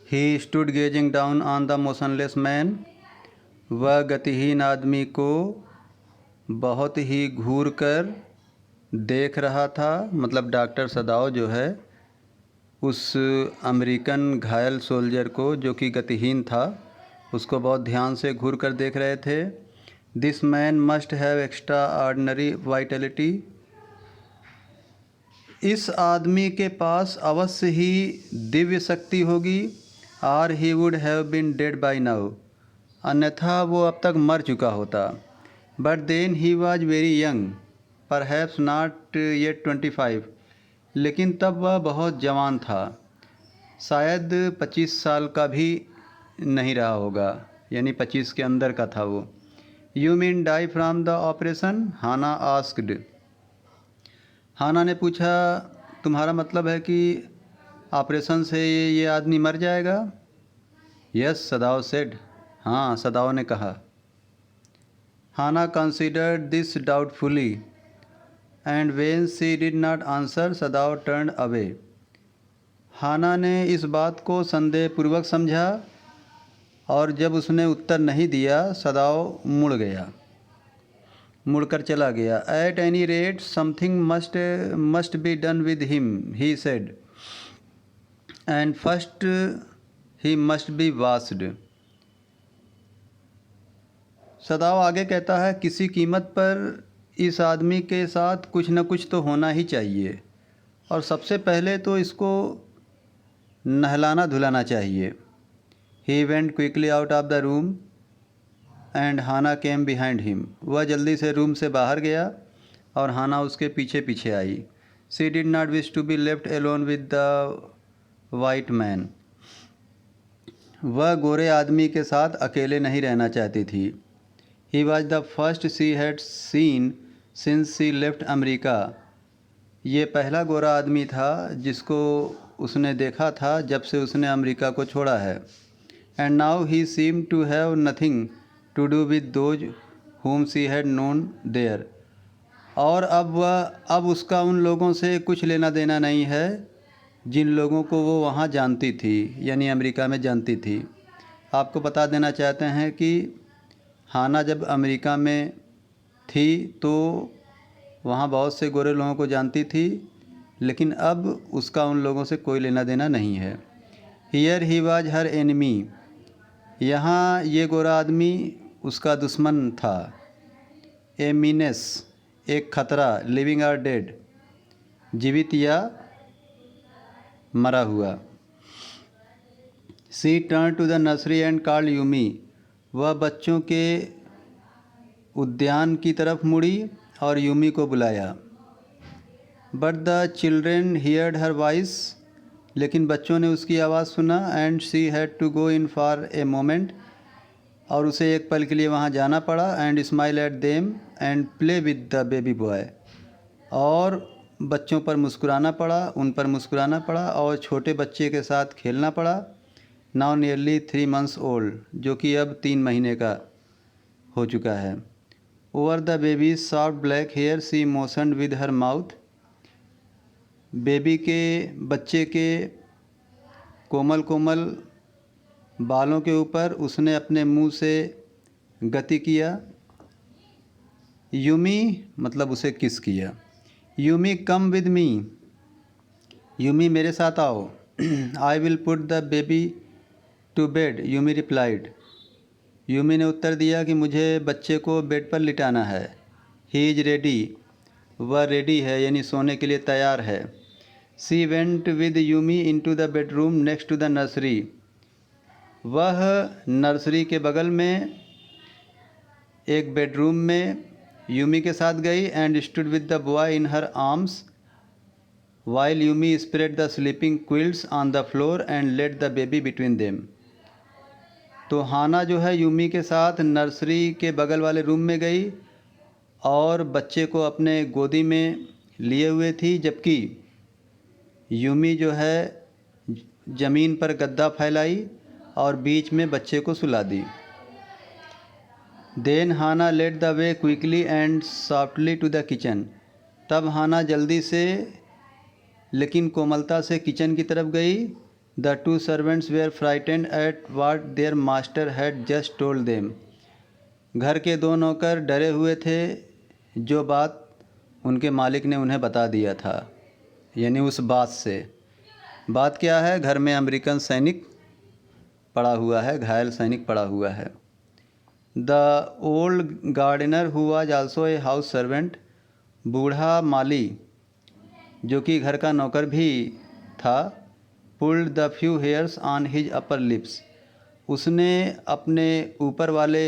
He stood gazing down on the motionless man. वह गतिहीन आदमी को बहुत ही घूर कर देख रहा था, मतलब डॉक्टर सदाओ जो है उस अमेरिकन घायल सोल्जर को जो कि गतिहीन था उसको बहुत ध्यान से घूर कर देख रहे थे। This man must have extraordinary vitality. इस आदमी के पास अवश्य ही दिव्य शक्ति होगी। Or he would have been dead by now, अन्यथा वो अब तक मर चुका होता। But then he was very young, perhaps not yet 25, लेकिन तब वह बहुत जवान था, शायद 25 साल का भी नहीं रहा होगा, यानी 25 के अंदर का था वो। You mean die from the operation, Hana asked. Hana ने पूछा, तुम्हारा मतलब है कि ऑपरेशन से ये आदमी मर जाएगा? Yes, Sadao said. हाँ, सदाओ ने कहा। Hana considered this doubtfully and when she did not answer Sadao turned away. Hana ने इस बात को संदेहपूर्वक समझा और जब उसने उत्तर नहीं दिया सदाओ मुड़कर चला गया। At any rate something must be done with him, he said, and first he must be washed. Sadao आगे कहता है, किसी कीमत पर इस आदमी के साथ कुछ न कुछ तो होना ही चाहिए और सबसे पहले तो इसको नहलाना धुलाना चाहिए। He went quickly out of the room and Hana came behind him. वह जल्दी से रूम से बाहर गया और हाना उसके पीछे पीछे आई। She did not wish to be left alone with the white man. वह गोरे आदमी के साथ अकेले नहीं रहना चाहती थी। He was the first she had seen since she left America. ये पहला गोरा आदमी था जिसको उसने देखा था जब से उसने अमेरिका को छोड़ा है। And now he seem to have nothing to do with those whom she had known there। और अब उसका उन लोगों से कुछ लेना देना नहीं है जिन लोगों को वो वहाँ जानती थी, यानी अमेरिका में जानती थी। आपको बता देना चाहते हैं कि हाना जब अमेरिका में थी तो वहाँ बहुत से गोरे लोगों को जानती थी, लेकिन अब उसका उन लोगों से कोई लेना देना नहीं है। Here he was her enemy. यहाँ ये गोरा आदमी उसका दुश्मन था। ए मीनेस, एक खतरा। लिविंग आर डेड, जीवित या मरा हुआ। She turned to the nursery and called Yumi. वह बच्चों के उद्यान की तरफ मुड़ी और यूमी को बुलाया। But the children heard her voice, लेकिन बच्चों ने उसकी आवाज़ सुना। And she had to go in for a moment, और उसे एक पल के लिए वहाँ जाना पड़ा। And smile at them and play with the baby boy, और बच्चों पर मुस्कुराना पड़ा, उन पर मुस्कुराना पड़ा और छोटे बच्चे के साथ खेलना पड़ा। नाउ नियरली 3 months ओल्ड, जो कि अब 3 महीने का हो चुका है। Over the baby soft black hair she motioned with her mouth. Baby के बच्चे के कोमल कोमल बालों के ऊपर उसने अपने मुंह से गति किया। यूमी मतलब उसे किस किया। Yumi come with me, Yumi मेरे साथ आओ। I will put the baby to bed, Yumi replied. Yumi ने उत्तर दिया कि मुझे बच्चे को बेड पर लिटाना है। ही इज रेडी, वह रेडी है यानी सोने के लिए तैयार है। She went with Yumi into the bedroom next to the nursery. वह नर्सरी के बगल में एक बेडरूम में यूमी के साथ गई। And stood with the boy in her arms while Yumi spread the sleeping quilts on the floor and let the baby between them. तो हाना जो है यूमी के साथ नर्सरी के बगल वाले रूम में गई और बच्चे को अपने गोदी में लिए हुए थी, जबकि यूमी जो है ज़मीन पर गद्दा फैलाई और बीच में बच्चे को सुला दी। Then Hana led the way quickly and softly to the kitchen. तब हाना जल्दी से लेकिन कोमलता से किचन की तरफ गई the two servants were frightened at what their master had just told them. घर के दो नौकर डरे हुए थे जो बात उनके मालिक ने उन्हें बता दिया था, यानी उस बात से। बात क्या है? घर में अमेरिकन सैनिक पड़ा हुआ है, घायल सैनिक पड़ा हुआ है। The old gardener who was also a house servant, बूढ़ा माली जो कि घर का नौकर भी था, pulled the few hairs on his upper lips, उसने अपने ऊपर वाले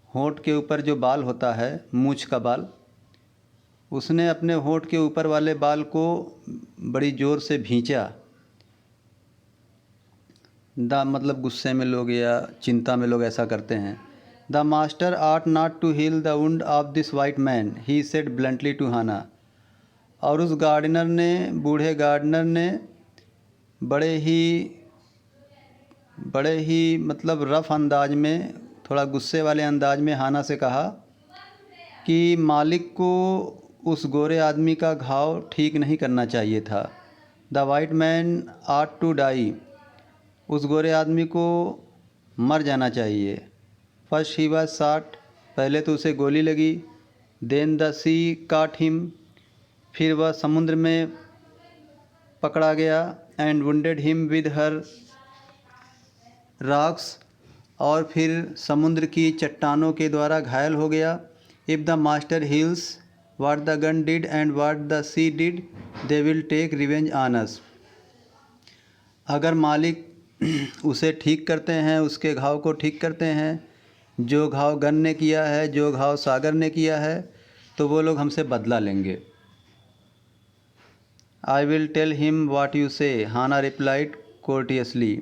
होंठ के ऊपर जो बाल होता है, मूंछ का बाल, उसने अपने होंठ के ऊपर वाले बाल को बड़ी ज़ोर से भींचा। मतलब गुस्से में लोग या चिंता में लोग ऐसा करते हैं। The master ought not to heal the wound of this white man, he said bluntly to Hana. और उस गार्डनर ने, बूढ़े गार्डनर ने बड़े ही मतलब रफ़ अंदाज में, थोड़ा गुस्से वाले अंदाज में हाना से कहा कि मालिक को उस गोरे आदमी का घाव ठीक नहीं करना चाहिए था। The white man ought to die, उस गोरे आदमी को मर जाना चाहिए। फर्स्ट ही वाज शॉट, पहले तो उसे गोली लगी। देन द सी काट हिम, फिर वह समुद्र में पकड़ा गया। And wounded him with her rocks, और फिर समुद्र की चट्टानों के द्वारा घायल हो गया। If the master heals what the gun did and what the sea did, they will take revenge on us. अगर मालिक उसे ठीक करते हैं, उसके घाव को ठीक करते हैं, जो घाव गन ने किया है, जो घाव सागर ने किया है, तो वो लोग हमसे बदला लेंगे। I will tell him what you say, Hana replied कोर्टियसली,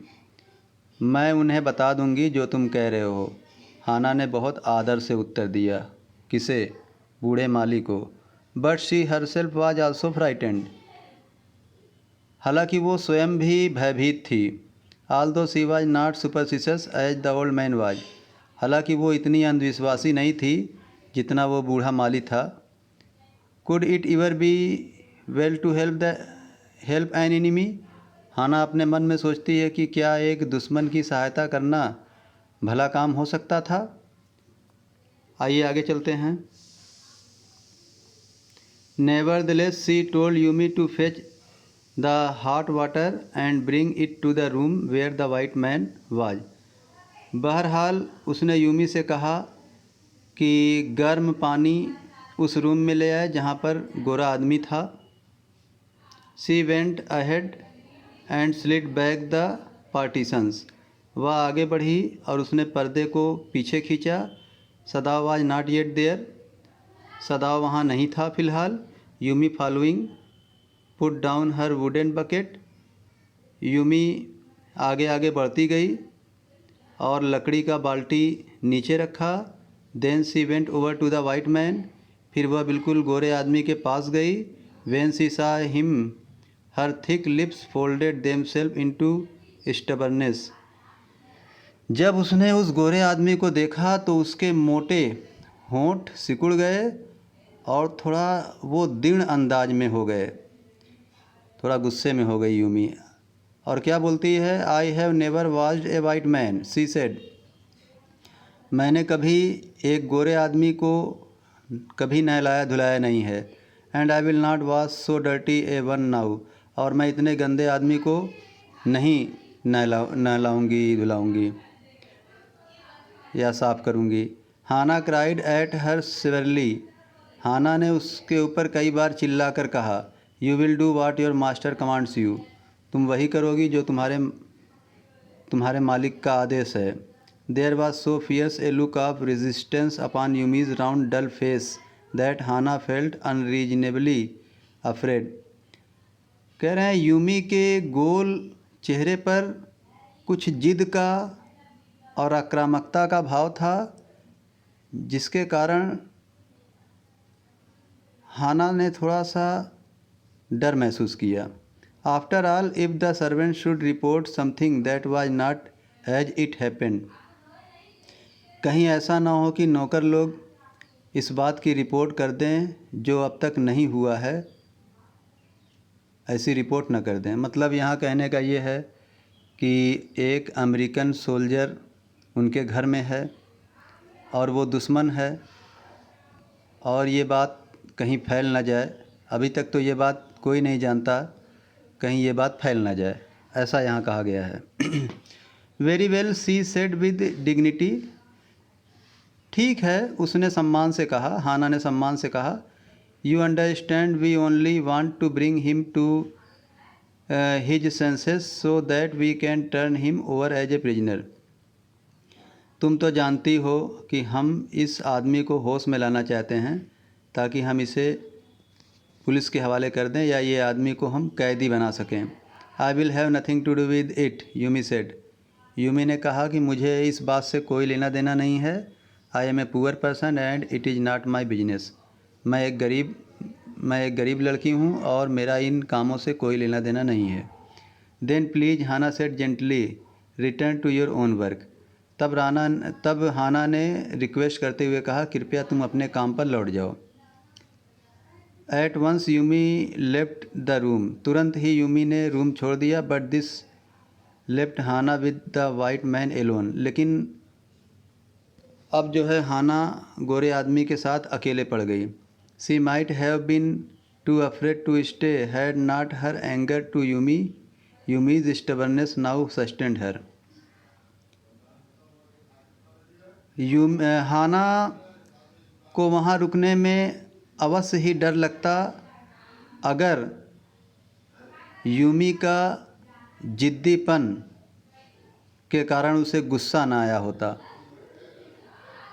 मैं उन्हें बता दूंगी जो तुम कह रहे हो, हाना ने बहुत आदर से उत्तर दिया। किसे? बूढ़े माली को। But she herself was also frightened, हालांकि वो स्वयं भी भयभीत थी। Although she was not superstitious as the old man was, हालांकि वो इतनी अंधविश्वासी नहीं थी जितना वो बूढ़ा माली था। Could it ever be well to help an enemy, Hana अपने मन में सोचती है कि क्या एक दुश्मन की सहायता करना भला काम हो सकता था। आइए आगे चलते हैं। Nevertheless she told Yumi to fetch the hot water and bring it to the room where the white man was. बहरहाल उसने यूमी से कहा कि गर्म पानी उस रूम में ले आए जहाँ पर गोरा आदमी था। She went ahead and slid back the partitions, वह आगे बढ़ी और उसने पर्दे को पीछे खींचा। Sadao was not yet there, Sadao वहाँ नहीं था फ़िलहाल। Yumi following put down her wooden bucket, Yumi आगे आगे बढ़ती गई और लकड़ी का बाल्टी नीचे रखा। Then she went over to the white man, फिर वह बिल्कुल गोरे आदमी के पास गई। When she saw him her thick lips folded themselves into stubbornness, जब उसने उस गोरे आदमी को देखा तो उसके मोटे होंठ सिकुड़ गए और थोड़ा वो दृढ़ अंदाज में हो गए, थोड़ा गुस्से में हो गई यूमी। और क्या बोलती है? I have never watched A white man, she said, मैंने कभी एक गोरे आदमी को कभी नहलाया धुलाया नहीं है। And I will not wash so dirty A one now, और मैं इतने गंदे आदमी को नहीं नहलाऊंगी धुलाऊंगी या साफ़ करूंगी। हाना क्राइड एट हर सिवरली, हाना ने उसके ऊपर कई बार चिल्ला कर कहा, you will do what your master commands you, तुम वही करोगी जो तुम्हारे मालिक का आदेश है। There was so fierce a look of resistance upon Yumi's round dull face that Hana felt unreasonably afraid. कह रहे हैं यूमी के गोल चेहरे पर कुछ जिद का और आक्रामकता का भाव था, जिसके कारण हाना ने थोड़ा सा डर महसूस किया। After all if the servant should report something that was not as it happened, कहीं ऐसा ना हो कि नौकर लोग इस बात की रिपोर्ट कर दें जो अब तक नहीं हुआ है, ऐसी रिपोर्ट न कर दें। मतलब यहाँ कहने का ये है कि एक अमेरिकन सोल्जर उनके घर में है और वो दुश्मन है, और ये बात कहीं फैल ना जाए। अभी तक तो ये बात कोई नहीं जानता, कहीं ये बात फैल ना जाए, ऐसा यहाँ कहा गया है। Very well, she said with dignity. ठीक है, उसने सम्मान से कहा, हाना ने सम्मान से कहा। You understand, we only want to bring him to his senses so that we can turn him over as a prisoner. तुम तो जानती हो कि हम इस आदमी को होश में लाना चाहते हैं ताकि हम इसे पुलिस के हवाले कर दें या ये आदमी को हम कैदी बना सकें। I will have nothing to do with it, Yumi said. Yumi ने कहा कि मुझे इस बात से कोई लेना देना नहीं है। I am a poor person and it is not my business. मैं एक गरीब लड़की हूँ और मेरा इन कामों से कोई लेना देना नहीं है। Then please, Hana said gently, return to your own work. तब हाना ने रिक्वेस्ट करते हुए कहा, कृपया तुम अपने काम पर लौट जाओ। At once Yumi left the room. तुरंत ही यूमी ने रूम छोड़ दिया। But this left Hana with the white man alone. लेकिन अब जो है हाना गोरे आदमी के साथ अकेले पड़ गई। She might have been too afraid to stay had not her anger to Yumi's stubbornness now sustained her. Hana को वहाँ रुकने में अवश्य ही डर लगता अगर यूमी का जिद्दीपन के कारण उसे गुस्सा ना आया होता।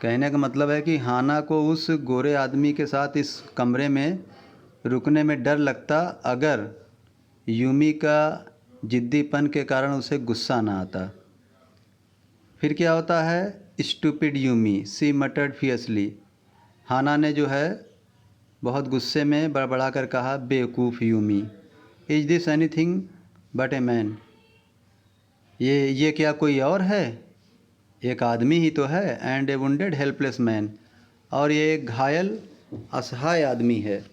कहने का मतलब है कि हाना को उस गोरे आदमी के साथ इस कमरे में रुकने में डर लगता अगर यूमी का जिद्दीपन के कारण उसे गुस्सा ना आता। फिर क्या होता है? स्टूपिड यूमी, सी मटर्ड फियसली। हाना ने जो है बहुत गुस्से में बड़बड़ा कर कहा, बेवकूफ़ Yumi. Is this anything but a man. ये क्या कोई और है? एक आदमी ही तो है। And a wounded helpless man. और ये एक घायल असहाय आदमी है।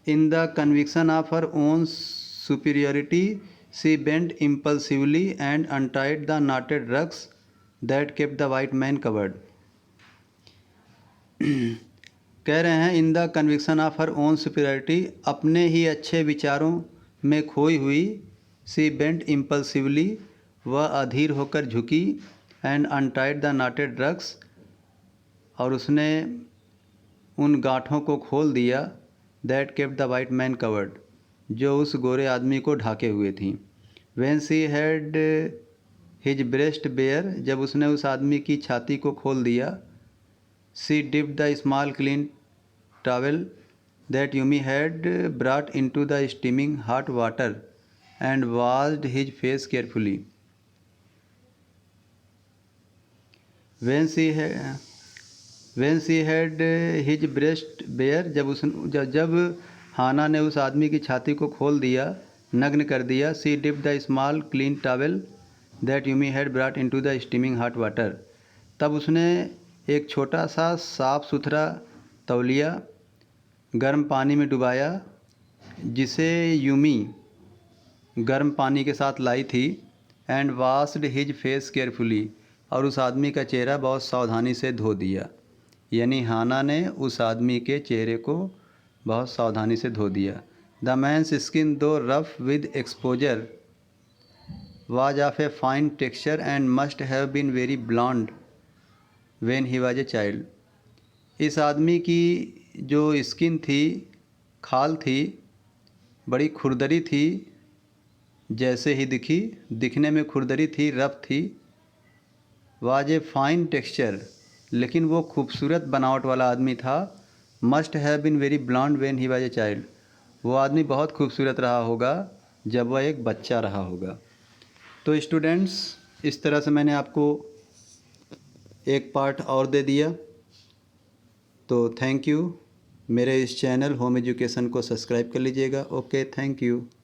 In the conviction of her own superiority she bent impulsively and untied the knotted rugs that kept the white man covered. कह रहे हैं in the conviction of her own superiority, अपने ही अच्छे विचारों में खोई हुई, सी बेंट इम्पल्सिवली, वह अधीर होकर झुकी, and untied the knotted rugs, और उसने उन गांठों को खोल दिया, that kept the white man covered, जो उस गोरे आदमी को ढाके हुए थी। When she had his breast bare, जब उसने उस आदमी की छाती को खोल दिया, she dipped the small clean towel that Yumi had brought into the steaming hot water and washed his face carefully. When she had his breast bare, जब हाना ने उस आदमी की छाती को खोल दिया, नग्न कर दिया, she dipped the small clean towel that Yumi had brought into the steaming hot water, तब उसने एक छोटा सा साफ़ सुथरा तौलिया गर्म पानी में डुबाया, जिसे यूमी गर्म पानी के साथ लाई थी, and washed his face carefully, और उस आदमी का चेहरा बहुत सावधानी से धो दिया। यानी हाना ने उस आदमी के चेहरे को बहुत सावधानी से धो दिया। The man's skin though rough with exposure was of a fine texture and must have been very blond when he was a child. इस आदमी की जो स्किन थी, खाल थी, बड़ी खुरदरी थी। जैसे ही दिखने में खुरदरी थी, रफ थी। वाज ए फाइन टेक्सचर, लेकिन वो खूबसूरत बनावट वाला आदमी था। Must have been very blond when he was a child, वो आदमी बहुत खूबसूरत रहा होगा जब वह एक बच्चा रहा होगा। तो स्टूडेंट्स, इस तरह से मैंने आपको एक पार्ट और दे दिया। तो थैंक यू। मेरे इस चैनल होम एजुकेशन को सब्सक्राइब कर लीजिएगा। Okay, thank you.